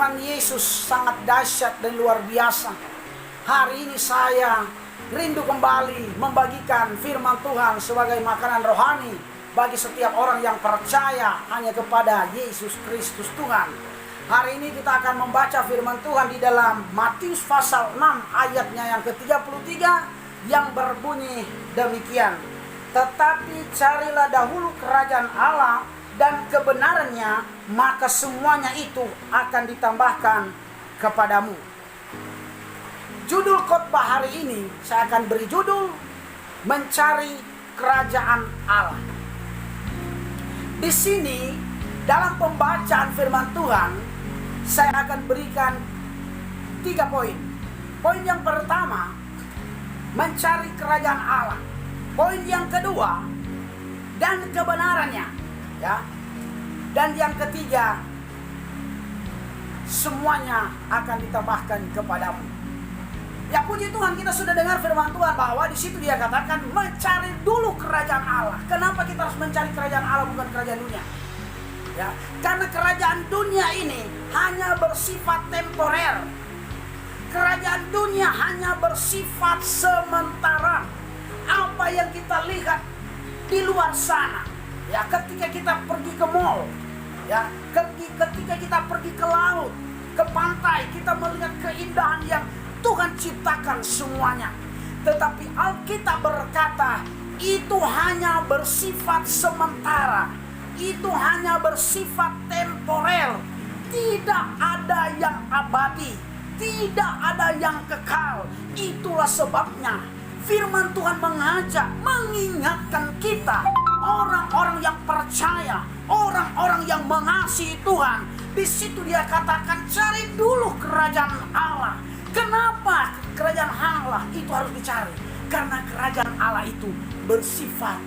Tuhan Yesus sangat dahsyat dan luar biasa. Hari ini saya rindu kembali membagikan firman Tuhan sebagai makanan rohani bagi setiap orang yang percaya hanya kepada Yesus Kristus Tuhan. Hari ini kita akan membaca firman Tuhan di dalam Matius pasal 6 ayatnya yang ke-33 yang berbunyi demikian. Tetapi carilah dahulu kerajaan Allah dan kebenarannya, maka semuanya itu akan ditambahkan kepadamu. Judul khotbah hari ini saya akan beri judul Mencari Kerajaan Allah. Di sini dalam pembacaan firman Tuhan saya akan berikan 3 poin. Poin yang pertama, mencari kerajaan Allah. Poin yang kedua, dan kebenarannya, ya. Dan yang ketiga, semuanya akan ditambahkan kepadamu. Ya puji Tuhan, kita sudah dengar firman Tuhan bahwa di situ dia katakan mencari dulu kerajaan Allah. Kenapa kita harus mencari kerajaan Allah bukan kerajaan dunia? Ya, karena kerajaan dunia ini hanya bersifat temporer. Kerajaan dunia hanya bersifat sementara. Apa yang kita lihat di luar sana, ya, ketika kita pergi ke mall, ya, ketika kita pergi ke laut, ke pantai, kita melihat keindahan yang Tuhan ciptakan semuanya. Tetapi Alkitab berkata itu hanya bersifat sementara. Itu hanya bersifat temporer. Tidak ada yang abadi, tidak ada yang kekal. Itulah sebabnya firman Tuhan mengajak, mengingatkan kita, orang-orang yang percaya, orang-orang yang mengasihi Tuhan. Di situ dia katakan cari dulu kerajaan Allah. Kenapa kerajaan Allah itu harus dicari? Karena kerajaan Allah itu bersifat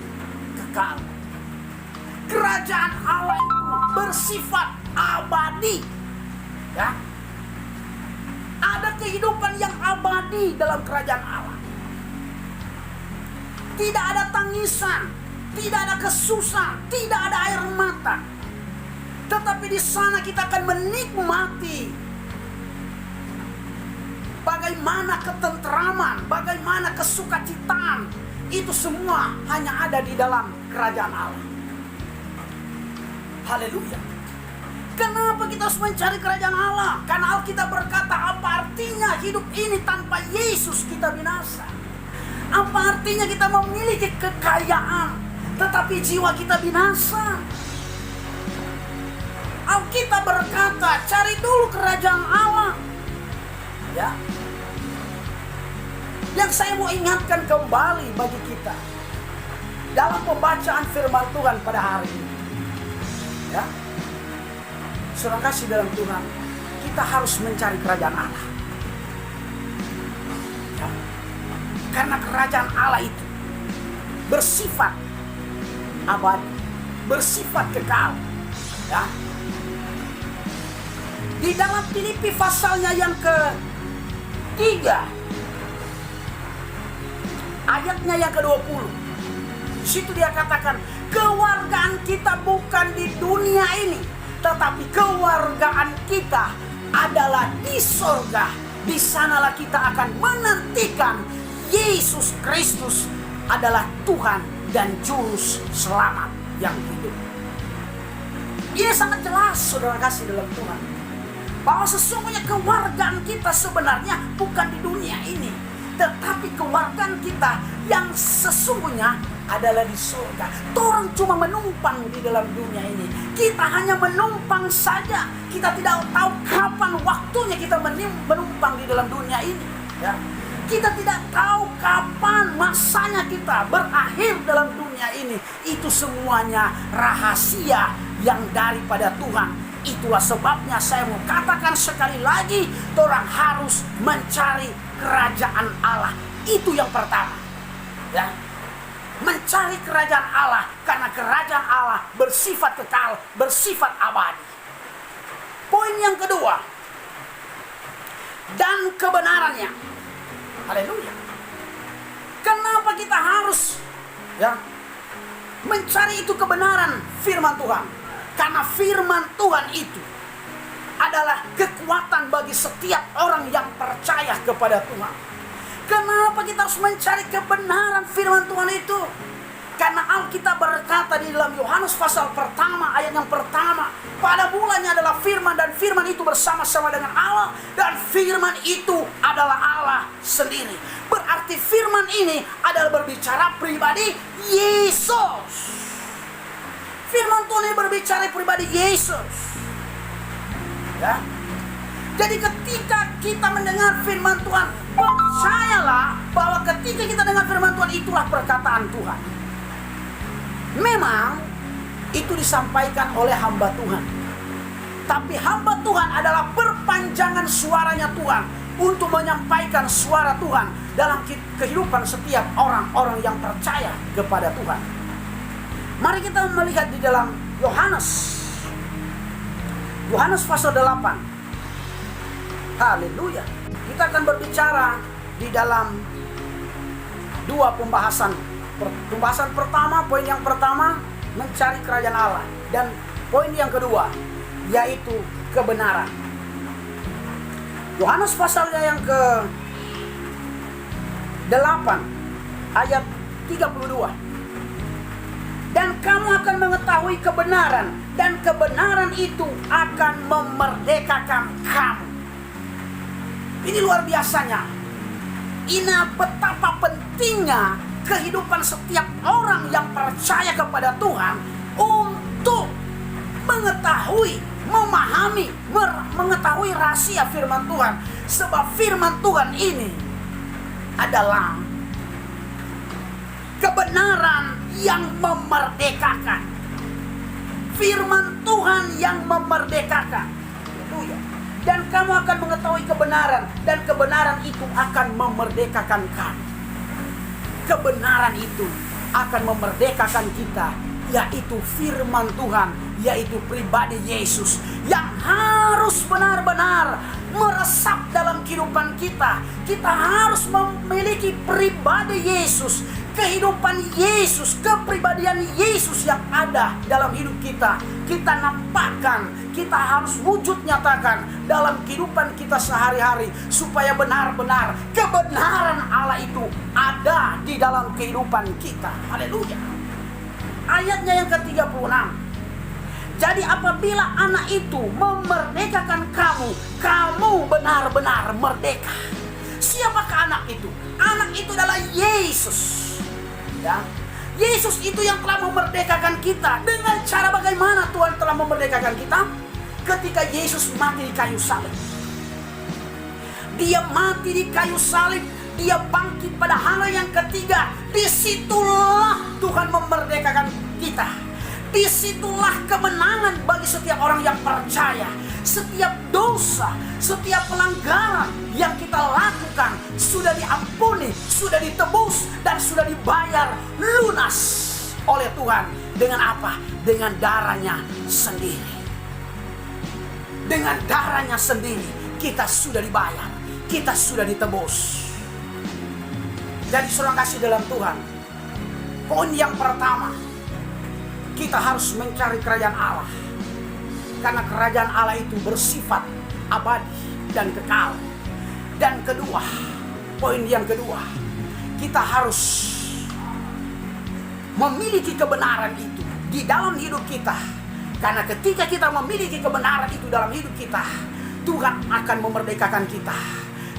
kekal. Kerajaan Allah itu bersifat abadi. Ya. Ada kehidupan yang abadi dalam kerajaan Allah. Tidak ada tangisan, tidak ada kesusahan, tidak ada air mata. Tetapi di sana kita akan menikmati bagaimana ketenteraman, bagaimana kesukacitaan. Itu semua hanya ada di dalam kerajaan Allah. Haleluya. Kenapa kita harus mencari kerajaan Allah? Karena Alkitab berkata, apa artinya hidup ini tanpa Yesus kita binasa? Apa artinya kita memiliki kekayaan tetapi jiwa kita binasa? Alkitab berkata, cari dulu kerajaan Allah. Ya. Yang saya mau ingatkan kembali bagi kita dalam pembacaan firman Tuhan pada hari ini, ya, saudara kasih dalam Tuhan, kita harus mencari kerajaan Allah, ya. Karena kerajaan Allah itu bersifat abadi, bersifat kekal, ya. Di dalam Filipi pasalnya yang ke-3 ayatnya yang ke-20, di situ dia katakan kewargaan kita bukan di dunia ini, tetapi kewargaan kita adalah di sorga. Di sanalah kita akan menantikan Yesus Kristus adalah Tuhan dan Juru Selamat yang hidup. Ini sangat jelas saudara kasih dalam Tuhan, bahwa sesungguhnya kewargaan kita sebenarnya bukan di dunia ini, tetapi kewargaan kita yang sesungguhnya adalah di surga. Orang cuma menumpang di dalam dunia ini. Kita hanya menumpang saja. Kita tidak tahu kapan waktunya kita menumpang di dalam dunia ini, ya. Kita tidak tahu kapan masanya kita berakhir dalam dunia ini. Itu semuanya rahasia yang daripada Tuhan. Itulah sebabnya saya mau katakan sekali lagi, orang harus mencari kerajaan Allah. Itu yang pertama, ya. Mencari kerajaan Allah, karena kerajaan Allah bersifat kekal, bersifat abadi. Poin yang kedua, dan kebenarannya. Haleluya. Kenapa kita harus, ya, mencari itu kebenaran firman Tuhan? Karena firman Tuhan itu adalah kekuatan bagi setiap orang yang percaya kepada Tuhan. Kenapa kita harus mencari kebenaran firman Tuhan itu? Karena Alkitab berkata di dalam Yohanes pasal pertama ayat yang pertama, pada mulanya adalah firman, dan firman itu bersama-sama dengan Allah, dan firman itu adalah Allah sendiri. Berarti firman ini adalah berbicara pribadi Yesus. Firman Tuhan ini berbicara pribadi Yesus. Ya. Jadi ketika kita mendengar firman Tuhan, percayalah bahwa ketika kita dengar firman Tuhan, itulah perkataan Tuhan. Memang itu disampaikan oleh hamba Tuhan, tapi hamba Tuhan adalah perpanjangan suaranya Tuhan untuk menyampaikan suara Tuhan dalam kehidupan setiap orang-orang yang percaya kepada Tuhan. Mari kita melihat di dalam Yohanes pasal 8. Haleluya. Kita akan berbicara di dalam dua pembahasan. Pembahasan pertama, poin yang pertama, mencari kerajaan Allah. Dan poin yang kedua, yaitu kebenaran. Yohanes pasalnya yang ke-8 ayat 32. Dan kamu akan mengetahui kebenaran, dan kebenaran itu akan memerdekakan kamu. Ini luar biasanya. Ini betapa pentingnya kehidupan setiap orang yang percaya kepada Tuhan untuk mengetahui, memahami, mengetahui rahasia firman Tuhan. Sebab firman Tuhan ini adalah kebenaran yang memerdekakan. Firman Tuhan yang memerdekakan. Haleluya. Dan kamu akan mengetahui kebenaran, dan kebenaran itu akan memerdekakan kamu. Kebenaran itu akan memerdekakan kita, yaitu firman Tuhan, yaitu pribadi Yesus yang harus benar-benar meresap dalam kehidupan kita. Kita harus memiliki pribadi Yesus, kehidupan Yesus, kepribadian Yesus yang ada dalam hidup kita. Kita nampakkan, kita harus wujud nyatakan dalam kehidupan kita sehari-hari, supaya benar-benar kebenaran Allah itu ada di dalam kehidupan kita. Haleluya. Ayatnya yang ke-36. Jadi apabila anak itu memerdekakan kamu, kamu benar-benar merdeka. Siapakah anak itu? Anak itu adalah Yesus. Ya. Yesus itu yang telah memerdekakan kita. Dengan cara bagaimana Tuhan telah memerdekakan kita? Ketika Yesus mati di kayu salib. Dia mati di kayu salib, dia bangkit pada hari yang ketiga. Disitulah Tuhan memerdekakan kita. Disitulah kemenangan bagi setiap orang yang percaya. Setiap dosa, setiap pelanggaran yang kita lakukan sudah diampuni, sudah ditebus, dan sudah dibayar lunas oleh Tuhan. Dengan apa? Dengan darahnya sendiri. Dengan darahnya sendiri kita sudah dibayar, kita sudah ditebus. Jadi saudara kasih dalam Tuhan, poin yang pertama, kita harus mencari kerajaan Allah. Karena kerajaan Allah itu bersifat abadi dan kekal. Dan kedua, poin yang kedua, kita harus memiliki kebenaran itu di dalam hidup kita. Karena ketika kita memiliki kebenaran itu dalam hidup kita, Tuhan akan memerdekakan kita.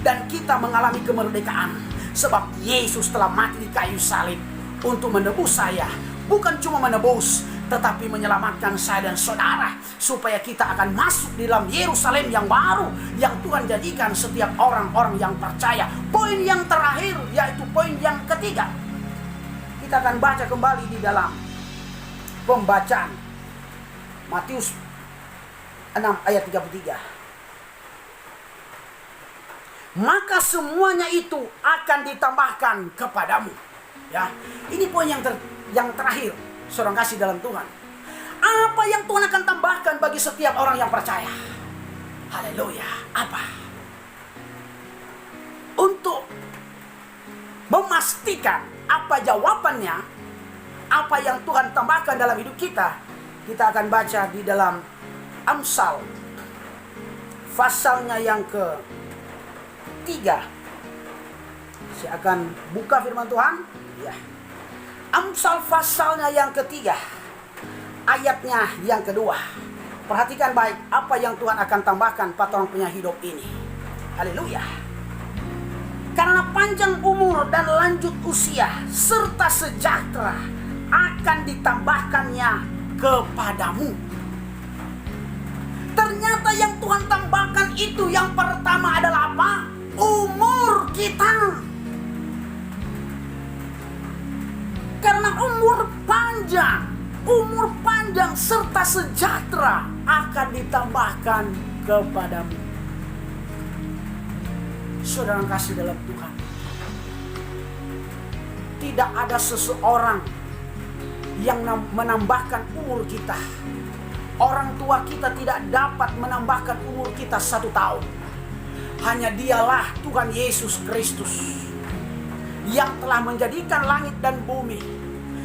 Dan kita mengalami kemerdekaan. Sebab Yesus telah mati di kayu salib untuk menebus saya. Bukan cuma menebus, tetapi menyelamatkan saya dan saudara, supaya kita akan masuk di dalam Yerusalem yang baru, yang Tuhan jadikan setiap orang-orang yang percaya. Poin yang terakhir, yaitu poin yang ketiga, kita akan baca kembali di dalam pembacaan Matius 6 ayat 33. Maka semuanya itu akan ditambahkan kepadamu. Ya, ini poin yang terakhir, saudara kasih dalam Tuhan. Apa yang Tuhan akan tambahkan bagi setiap orang yang percaya? Haleluya. Apa? Untuk memastikan apa jawabannya, apa yang Tuhan tambahkan dalam hidup kita, kita akan baca di dalam Amsal pasalnya yang ketiga. Saya akan buka firman Tuhan. Ya. Amsal pasalnya yang ketiga, ayatnya yang kedua. Perhatikan baik apa yang Tuhan akan tambahkan pada orang punya hidup ini. Haleluya. Karena panjang umur dan lanjut usia serta sejahtera akan ditambahkannya kepadamu. Ternyata yang Tuhan tambahkan itu yang pertama adalah apa? Umur kita. Karena umur panjang serta sejahtera akan ditambahkan kepadamu. Saudara kasih dalam Tuhan, tidak ada seseorang yang menambahkan umur kita. Orang tua kita tidak dapat menambahkan umur kita 1 tahun. Hanya dialah Tuhan Yesus Kristus yang telah menjadikan langit dan bumi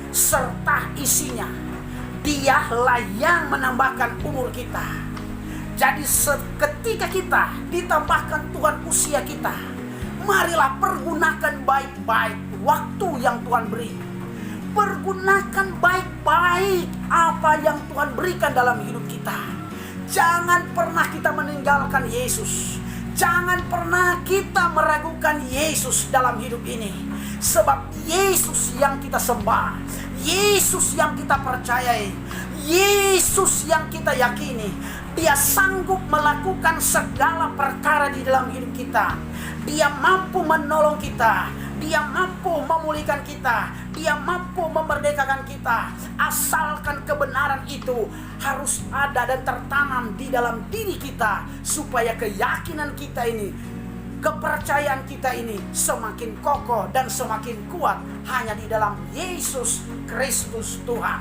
serta isinya. Dialah yang menambahkan umur kita. Jadi ketika kita ditambahkan Tuhan usia kita, marilah pergunakan baik-baik waktu yang Tuhan beri. Pergunakan baik-baik apa yang Tuhan berikan dalam hidup kita. Jangan pernah kita meninggalkan Yesus. Jangan pernah kita meragukan Yesus dalam hidup ini. Sebab Yesus yang kita sembah, Yesus yang kita percayai, Yesus yang kita yakini. Dia sanggup melakukan segala perkara di dalam hidup kita. Dia mampu menolong kita. Dia mampu memulihkan kita. Dia mampu memerdekakan kita. Asalkan kebenaran itu harus ada dan tertanam di dalam diri kita. Supaya keyakinan kita ini, kepercayaan kita ini semakin kokoh dan semakin kuat. Hanya di dalam Yesus Kristus Tuhan.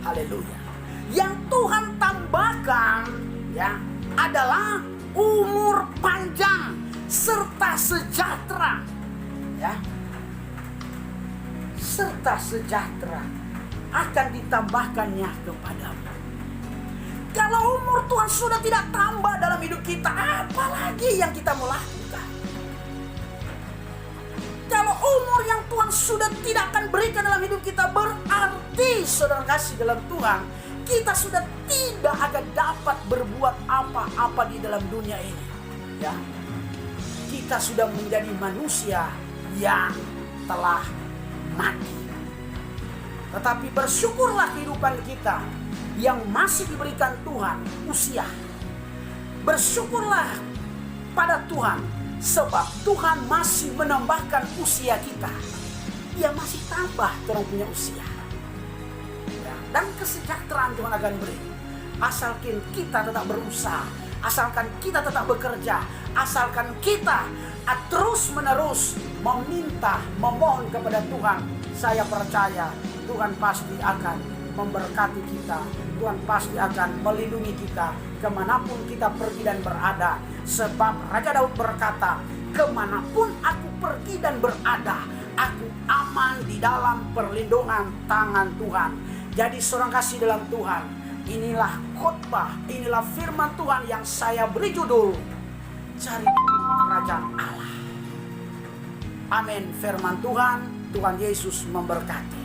Haleluya. Yang Tuhan tambahkan ya adalah umur panjang serta sejahtera, ya, serta sejahtera akan ditambahkannya kepadamu. Kalau umur Tuhan sudah tidak tambah dalam hidup kita, apalagi yang kita mau lakukan? Kalau umur yang Tuhan sudah tidak akan berikan dalam hidup kita, berarti saudara kasih dalam Tuhan, kita sudah tidak akan dapat berbuat apa-apa di dalam dunia ini. Ya, kita sudah menjadi manusia yang telah mati. Tetapi bersyukurlah kehidupan kita yang masih diberikan Tuhan usia. Bersyukurlah pada Tuhan, sebab Tuhan masih menambahkan usia kita. Dia masih tambah orang punya usia. Dan kesejahteraan Tuhan akan beri. Asalkan kita tetap berusaha, asalkan kita tetap bekerja, asalkan kita terus menerus meminta, memohon kepada Tuhan. Saya percaya Tuhan pasti akan memberkati kita. Tuhan pasti akan melindungi kita kemanapun kita pergi dan berada. Sebab Raja Daud berkata, kemanapun aku pergi dan berada, aku aman di dalam perlindungan tangan Tuhan. Jadi seorang kasih dalam Tuhan, inilah khotbah, inilah firman Tuhan yang saya beri judul, Cari Kerajaan Allah. Amin. Firman Tuhan, Tuhan Yesus memberkati.